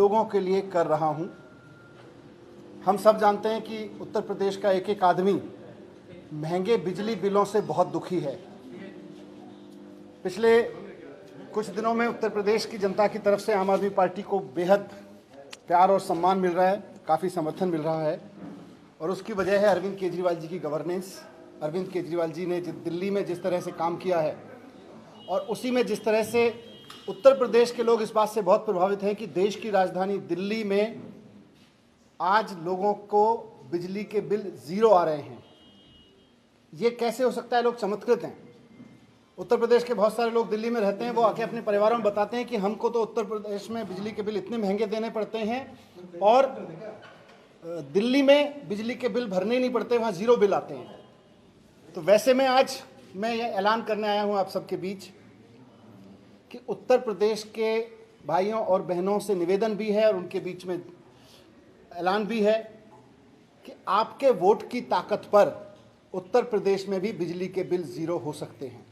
लोगों के लिए कर रहा हूं। हम सब जानते हैं कि उत्तर प्रदेश का एक एक आदमी महंगे बिजली बिलों से बहुत दुखी है। पिछले कुछ दिनों में उत्तर प्रदेश की जनता की तरफ से आम आदमी पार्टी को बेहद प्यार और सम्मान मिल रहा है, काफ़ी समर्थन मिल रहा है, और उसकी वजह है अरविंद केजरीवाल जी की गवर्नेंस। अरविंद केजरीवाल जी ने दिल्ली में जिस तरह से काम किया है और उसी में जिस तरह से उत्तर प्रदेश के लोग इस बात से बहुत प्रभावित हैं कि देश की राजधानी दिल्ली में आज लोगों को बिजली के बिल ज़ीरो आ रहे हैं। ये कैसे हो सकता है? लोग चमत्कृत हैं। उत्तर प्रदेश के बहुत सारे लोग दिल्ली में रहते हैं, वो आके अपने परिवारों में बताते हैं कि हमको तो उत्तर प्रदेश में बिजली के बिल इतने महंगे देने पड़ते हैं और दिल्ली में बिजली के बिल भरने ही नहीं पड़ते, वहाँ ज़ीरो बिल आते हैं। तो वैसे में आज मैं ये ऐलान करने आया हूँ आप सबके बीच कि उत्तर प्रदेश के भाइयों और बहनों से निवेदन भी है और उनके बीच में ऐलान भी है कि आपके वोट की ताकत पर उत्तर प्रदेश में भी बिजली के बिल ज़ीरो हो सकते हैं।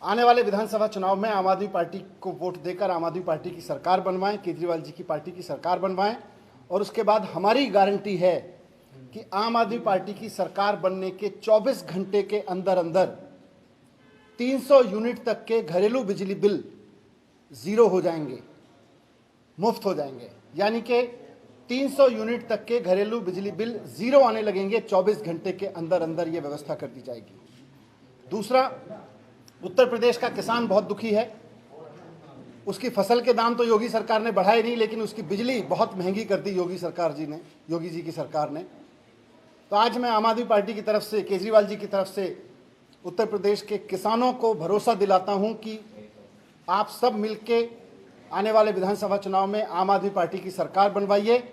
आने वाले विधानसभा चुनाव में आम आदमी पार्टी को वोट देकर आम आदमी पार्टी की सरकार बनवाएं, केजरीवाल जी की पार्टी की सरकार बनवाएं, और उसके बाद हमारी गारंटी है कि आम आदमी पार्टी की सरकार बनने के 24 घंटे के अंदर अंदर 300 यूनिट तक के घरेलू बिजली बिल ज़ीरो हो जाएंगे, मुफ्त हो जाएंगे। यानी कि 300 यूनिट तक के घरेलू बिजली बिल ज़ीरो आने लगेंगे। 24 घंटे के अंदर अंदर ये व्यवस्था कर दी जाएगी। दूसरा, उत्तर प्रदेश का किसान बहुत दुखी है। उसकी फसल के दाम तो योगी सरकार ने बढ़ाए नहीं, लेकिन उसकी बिजली बहुत महंगी कर दी योगी जी की सरकार ने। तो आज मैं आम आदमी पार्टी की तरफ से, केजरीवाल जी की तरफ से उत्तर प्रदेश के किसानों को भरोसा दिलाता हूं कि आप सब मिलके आने वाले विधानसभा चुनाव में आम आदमी पार्टी की सरकार बनवाइए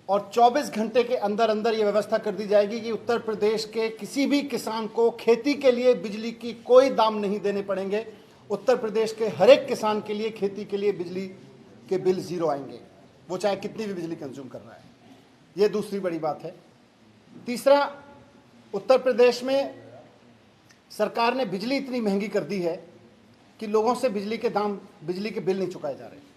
और 24 घंटे के अंदर अंदर ये व्यवस्था कर दी जाएगी कि उत्तर प्रदेश के किसी भी किसान को खेती के लिए बिजली की कोई दाम नहीं देने पड़ेंगे। उत्तर प्रदेश के हर एक किसान के लिए खेती के लिए बिजली के बिल ज़ीरो आएंगे, वो चाहे कितनी भी बिजली कंज्यूम कर रहा है। ये दूसरी बड़ी बात है। तीसरा, उत्तर प्रदेश में सरकार ने बिजली इतनी महंगी कर दी है कि लोगों से बिजली के बिल नहीं चुकाए जा रहे।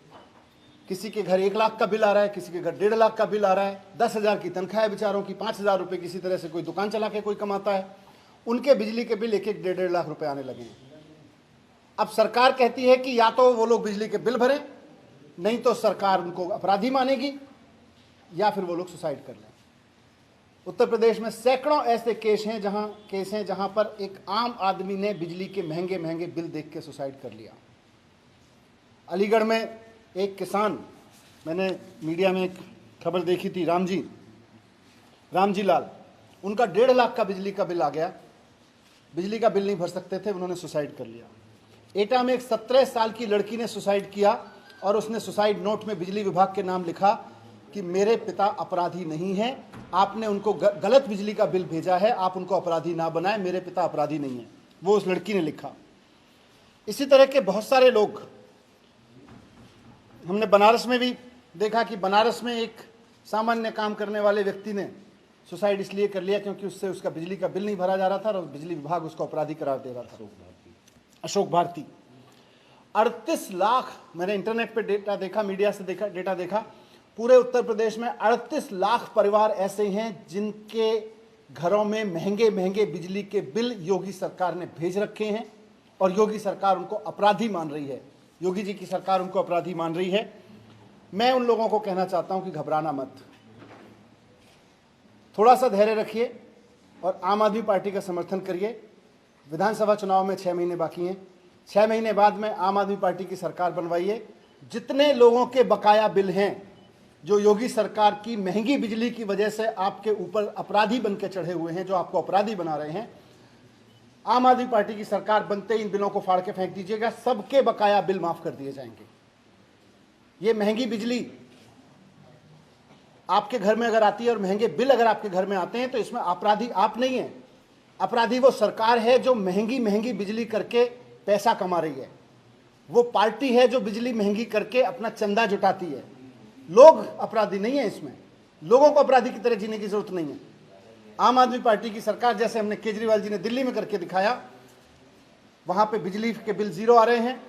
किसी के घर 1 लाख का बिल आ रहा है, किसी के घर 1.5 लाख का बिल आ रहा है। 10,000 की तनख्वाह है बेचारों की, 5,000 रुपये किसी तरह से कोई दुकान चला के कोई कमाता है, उनके बिजली के बिल 1-1, 1.5 लाख रुपए आने लगे हैं। अब सरकार कहती है कि या तो वो लोग बिजली के बिल भरें, नहीं तो सरकार उनको अपराधी मानेगी, या फिर वो लोग सुसाइड कर लें। उत्तर प्रदेश में सैकड़ों ऐसे केस हैं जहां पर एक आम आदमी ने बिजली के महंगे महंगे बिल देख के सुसाइड कर लिया। अलीगढ़ में एक किसान, मैंने मीडिया में एक खबर देखी थी, रामजी लाल, उनका 1.5 लाख का बिजली का बिल आ गया। बिजली का बिल नहीं भर सकते थे, उन्होंने सुसाइड कर लिया। एटा में एक 17 साल की लड़की ने सुसाइड किया और उसने सुसाइड नोट में बिजली विभाग के नाम लिखा कि मेरे पिता अपराधी नहीं हैं, आपने उनको गलत बिजली का बिल भेजा है, आप उनको अपराधी ना बनाएं, मेरे पिता अपराधी नहीं हैं। वो उस लड़की ने लिखा। इसी तरह के बहुत सारे लोग हमने बनारस में भी देखा कि बनारस में एक सामान्य काम करने वाले व्यक्ति ने सुसाइड इसलिए कर लिया क्योंकि उससे उसका बिजली का बिल नहीं भरा जा रहा था और बिजली विभाग उसको अपराधी करार दे रहा था। अशोक भारती 38 लाख, मैंने इंटरनेट पे डेटा देखा, मीडिया से डेटा देखा, पूरे उत्तर प्रदेश में 38 लाख परिवार ऐसे हैं जिनके घरों में महंगे महंगे बिजली के बिल योगी सरकार ने भेज रखे हैं और योगी सरकार उनको अपराधी मान रही है। योगी जी की सरकार उनको अपराधी मान रही है। मैं उन लोगों को कहना चाहता हूं कि घबराना मत, थोड़ा सा धैर्य रखिए और आम आदमी पार्टी का समर्थन करिए। विधानसभा चुनाव में 6 महीने बाकी हैं। 6 महीने बाद में आम आदमी पार्टी की सरकार बनवाइए। जितने लोगों के बकाया बिल हैं, जो योगी सरकार की महंगी बिजली की वजह से आपके ऊपर अपराधी बन के चढ़े हुए हैं, जो आपको अपराधी बना रहे हैं, आम आदमी पार्टी की सरकार बनते ही इन बिलों को फाड़ के फेंक दीजिएगा। सबके बकाया बिल माफ कर दिए जाएंगे। ये महंगी बिजली आपके घर में अगर आती है और महंगे बिल अगर आपके घर में आते हैं तो इसमें अपराधी आप नहीं है, अपराधी वो सरकार है जो महंगी महंगी बिजली करके पैसा कमा रही है। वो पार्टी है जो बिजली महंगी करके अपना चंदा जुटाती है। लोग अपराधी नहीं है, इसमें लोगों को अपराधी की तरह जीने की जरूरत नहीं है। आम आदमी पार्टी की सरकार, जैसे हमने केजरीवाल जी ने दिल्ली में करके दिखाया, वहां पे बिजली के बिल ज़ीरो आ रहे हैं,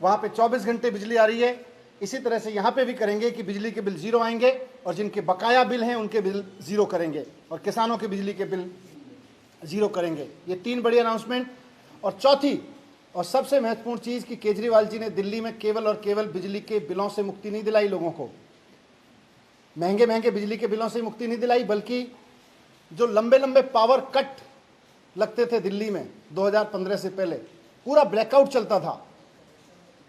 वहां पे 24 घंटे बिजली आ रही है। इसी तरह से यहाँ पे भी करेंगे कि बिजली के बिल जीरो आएंगे और जिनके बकाया बिल हैं उनके बिल जीरो करेंगे और किसानों के बिजली के बिल जीरो करेंगे। ये 3 बड़ी अनाउंसमेंट। और चौथी और सबसे महत्वपूर्ण चीज़ कि केजरीवाल जी ने दिल्ली में केवल और केवल बिजली के बिलों से मुक्ति नहीं दिलाई लोगों को, महंगे महंगे बिजली के बिलों से मुक्ति नहीं दिलाई, बल्कि जो लंबे लंबे पावर कट लगते थे दिल्ली में 2015 से पहले, पूरा ब्लैकआउट चलता था।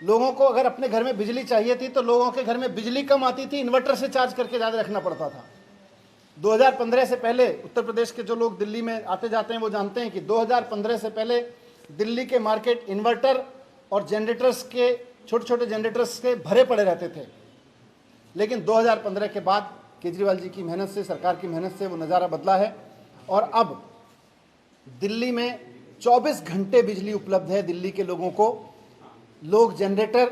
लोगों को अगर अपने घर में बिजली चाहिए थी तो लोगों के घर में बिजली कम आती थी, इन्वर्टर से चार्ज करके ज़्यादा रखना पड़ता था। 2015 से पहले उत्तर प्रदेश के जो लोग दिल्ली में आते जाते हैं वो जानते हैं कि 2015 से पहले दिल्ली के मार्केट इन्वर्टर और जनरेटर्स के, छोटे छोटे जनरेटर्स के भरे पड़े रहते थे। लेकिन 2015 के बाद केजरीवाल जी की मेहनत से, सरकार की मेहनत से वो नज़ारा बदला है और अब दिल्ली में 24 घंटे बिजली उपलब्ध है दिल्ली के लोगों को। लोग जनरेटर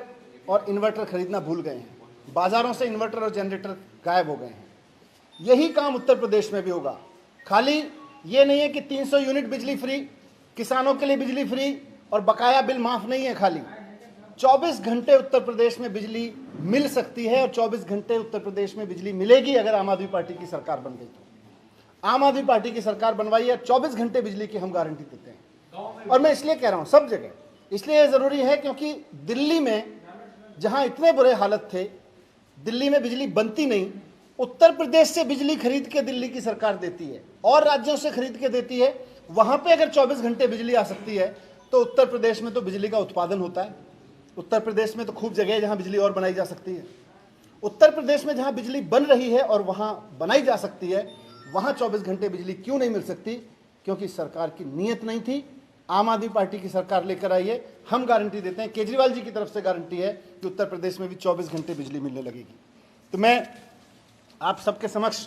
और इन्वर्टर खरीदना भूल गए हैं, बाज़ारों से इन्वर्टर और जनरेटर गायब हो गए हैं। यही काम उत्तर प्रदेश में भी होगा। खाली ये नहीं है कि 300 यूनिट बिजली फ्री, किसानों के लिए बिजली फ्री और बकाया बिल माफ़ नहीं है। खाली 24 घंटे उत्तर प्रदेश में बिजली मिल सकती है और 24 घंटे उत्तर प्रदेश में बिजली मिलेगी अगर आम आदमी पार्टी की सरकार बन गई तो। आम आदमी पार्टी की सरकार बनवाई है, 24 घंटे बिजली की हम गारंटी देते हैं। और मैं इसलिए कह रहा हूँ सब जगह, इसलिए ज़रूरी है क्योंकि दिल्ली में जहाँ इतने बुरे हालत थे, दिल्ली में बिजली बनती नहीं, उत्तर प्रदेश से बिजली खरीद के दिल्ली की सरकार देती है और राज्यों से खरीद के देती है। वहाँ पे अगर 24 घंटे बिजली आ सकती है तो उत्तर प्रदेश में तो बिजली का उत्पादन होता है। उत्तर प्रदेश में तो खूब जगह है जहाँ बिजली और बनाई जा सकती है। उत्तर प्रदेश में जहाँ बिजली बन रही है और वहाँ बनाई जा सकती है, वहाँ 24 घंटे बिजली क्यों नहीं मिल सकती? क्योंकि सरकार की नीयत नहीं थी। आम आदमी पार्टी की सरकार लेकर आई है। हम गारंटी देते हैं, केजरीवाल जी की तरफ से गारंटी है कि उत्तर प्रदेश में भी 24 घंटे बिजली मिलने लगेगी। तो मैं आप सबके समक्ष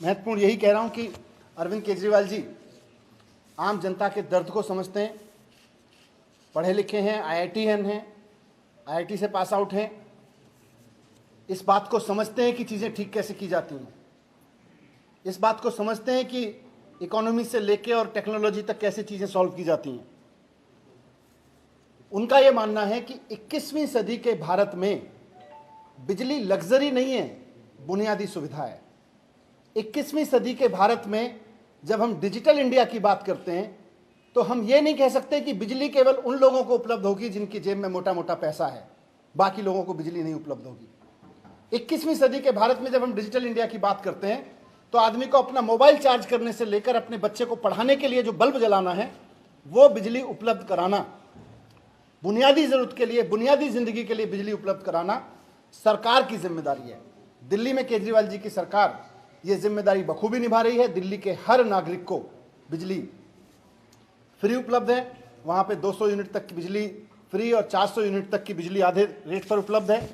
महत्वपूर्ण यही कह रहा हूं कि अरविंद केजरीवाल जी आम जनता के दर्द को समझते हैं, पढ़े लिखे हैं, IITN हैं, IIT से पास आउट हैं, इस बात को समझते हैं कि चीज़ें ठीक कैसे की जाती हैं, इस बात को समझते हैं कि इकोनॉमी से लेके और टेक्नोलॉजी तक कैसे चीज़ें सॉल्व की जाती हैं। उनका यह मानना है कि 21वीं सदी के भारत में बिजली लग्जरी नहीं है, बुनियादी सुविधा है। 21वीं सदी के भारत में जब हम डिजिटल इंडिया की बात करते हैं तो हम ये नहीं कह सकते कि बिजली केवल उन लोगों को उपलब्ध होगी जिनकी जेब में मोटा मोटा पैसा है, बाकी लोगों को बिजली नहीं उपलब्ध होगी। 21वीं सदी के भारत में जब हम डिजिटल इंडिया की बात करते हैं तो आदमी को अपना मोबाइल चार्ज करने से लेकर अपने बच्चे को पढ़ाने के लिए जो बल्ब जलाना है वो बिजली उपलब्ध कराना, बुनियादी ज़रूरत के लिए, बुनियादी ज़िंदगी के लिए बिजली उपलब्ध कराना सरकार की जिम्मेदारी है। दिल्ली में केजरीवाल जी की सरकार ये जिम्मेदारी बखूबी निभा रही है। दिल्ली के हर नागरिक को बिजली फ्री उपलब्ध है। वहाँ पे 200 यूनिट तक की बिजली फ्री और 400 यूनिट तक की बिजली आधे रेट पर उपलब्ध है।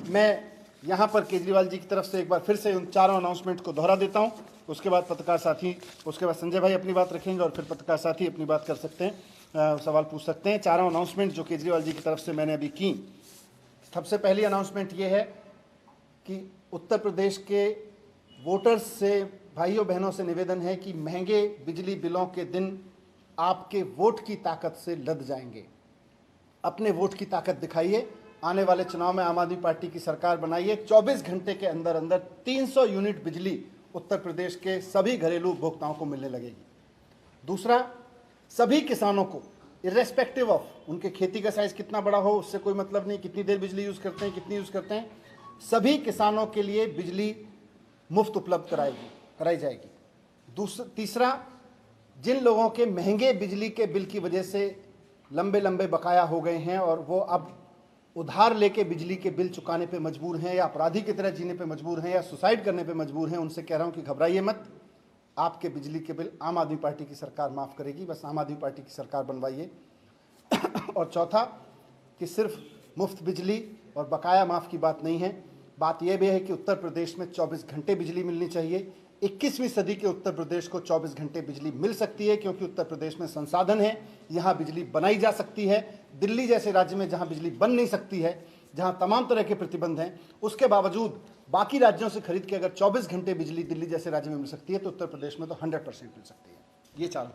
मैं यहाँ पर केजरीवाल जी की तरफ से एक बार फिर से उन चारों अनाउंसमेंट को दोहरा देता हूँ। उसके बाद पत्रकार साथी, उसके बाद संजय भाई अपनी बात रखेंगे और फिर पत्रकार साथी अपनी बात कर सकते हैं, सवाल पूछ सकते हैं। चारों अनाउंसमेंट जो केजरीवाल जी की तरफ से मैंने अभी की, सबसे पहली अनाउंसमेंट ये है कि उत्तर प्रदेश के वोटर्स से, भाइयों बहनों से निवेदन है कि महंगे बिजली बिलों के दिन आपके वोट की ताकत से लद जाएंगे। अपने वोट की ताकत दिखाइए। आने वाले चुनाव में आम आदमी पार्टी की सरकार बनाइए। 24 घंटे के अंदर अंदर 300 यूनिट बिजली उत्तर प्रदेश के सभी घरेलू उपभोक्ताओं को मिलने लगेगी। दूसरा, सभी किसानों को इर्रेस्पेक्टिव ऑफ उनके खेती का साइज कितना बड़ा हो, उससे कोई मतलब नहीं, कितनी देर बिजली यूज़ करते हैं, कितनी यूज़ करते हैं, सभी किसानों के लिए बिजली मुफ्त उपलब्ध कराई जाएगी। तीसरा, जिन लोगों के महंगे बिजली के बिल की वजह से लंबे लंबे बकाया हो गए हैं और वो अब उधार लेके बिजली के बिल चुकाने पे मजबूर हैं या अपराधी की तरह जीने पे मजबूर हैं या सुसाइड करने पे मजबूर हैं, उनसे कह रहा हूँ कि घबराइए मत। आपके बिजली के बिल आम आदमी पार्टी की सरकार माफ़ करेगी। बस आम आदमी पार्टी की सरकार बनवाइए। और चौथा, कि सिर्फ मुफ्त बिजली और बकाया माफ़ की बात नहीं है, बात यह भी है कि उत्तर प्रदेश में 24 घंटे बिजली मिलनी चाहिए। 21वीं सदी के उत्तर प्रदेश को 24 घंटे बिजली मिल सकती है क्योंकि उत्तर प्रदेश में संसाधन है, यहाँ बिजली बनाई जा सकती है। दिल्ली जैसे राज्य में जहाँ बिजली बन नहीं सकती है, जहाँ तमाम तरह के प्रतिबंध हैं, उसके बावजूद बाकी राज्यों से खरीद के अगर 24 घंटे बिजली दिल्ली जैसे राज्य में मिल सकती है तो उत्तर प्रदेश में तो 100% मिल सकती है। ये चारों